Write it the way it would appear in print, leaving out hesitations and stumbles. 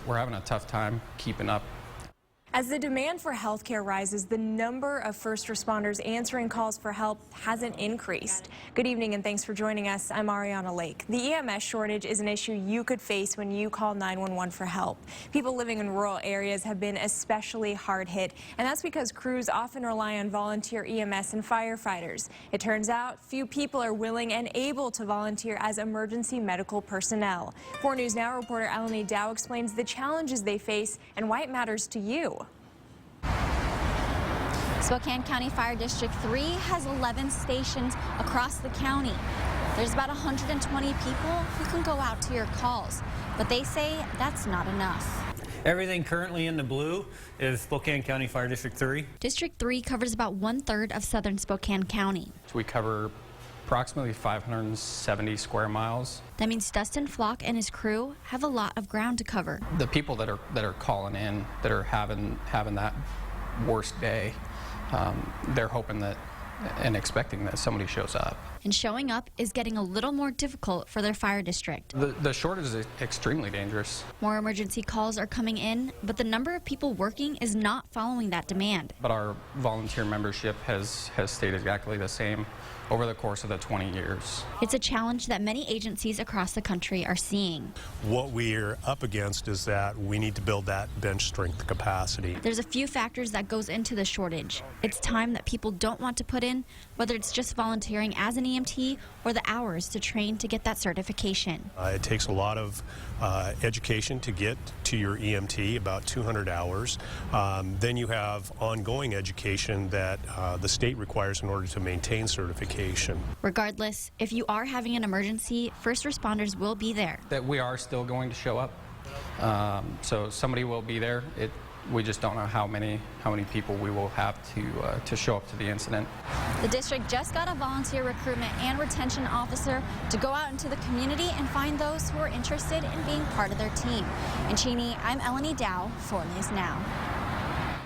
we're having a tough time keeping up. As the demand for health care rises, the number of first responders answering calls for help hasn't increased. Good evening and thanks for joining us. I'm Ariana Lake. The EMS shortage is an issue you could face when you call 911 for help. People living in rural areas have been especially hard hit, and that's because crews often rely on volunteer EMS and firefighters. It turns out few people are willing and able to volunteer as emergency medical personnel. 4 News Now reporter Eleni Dow explains the challenges they face and why it matters to you. Spokane County Fire District 3 has 11 stations across the county. There's about 120 people who can go out to your calls, but they say that's not enough. Everything currently in the blue is Spokane County Fire District 3. District 3 covers about 1/3 of southern Spokane County. We cover approximately 570 square miles. That means Dustin Flock and his crew have a lot of ground to cover. The people that are calling in, that are having that worst day, they're hoping that and expecting that somebody shows up. And showing up is getting a little more difficult for their fire district. The shortage is extremely dangerous. More emergency calls are coming in, but the number of people working is not following that demand. But our volunteer membership has stayed exactly the same over the course of the 20 years. It's a challenge that many agencies across the country are seeing. What we're up against is that we need to build that bench strength capacity. There's a few factors that goes into the shortage. It's time that people don't want to put in, whether it's just volunteering as an EMT or the hours to train to get that certification. It takes a lot of education to get to your EMT, about 200 hours. Then you have ongoing education that the state requires in order to maintain certification. Regardless, if you are having an emergency, first responders will be there. That we are still going to show up. So somebody will be there. We just don't know how many people we will have to show up to the incident. The district just got a volunteer recruitment and retention officer to go out into the community and find those who are interested in being part of their team. In Cheney, I'm Eleni Dow, 4 News Now.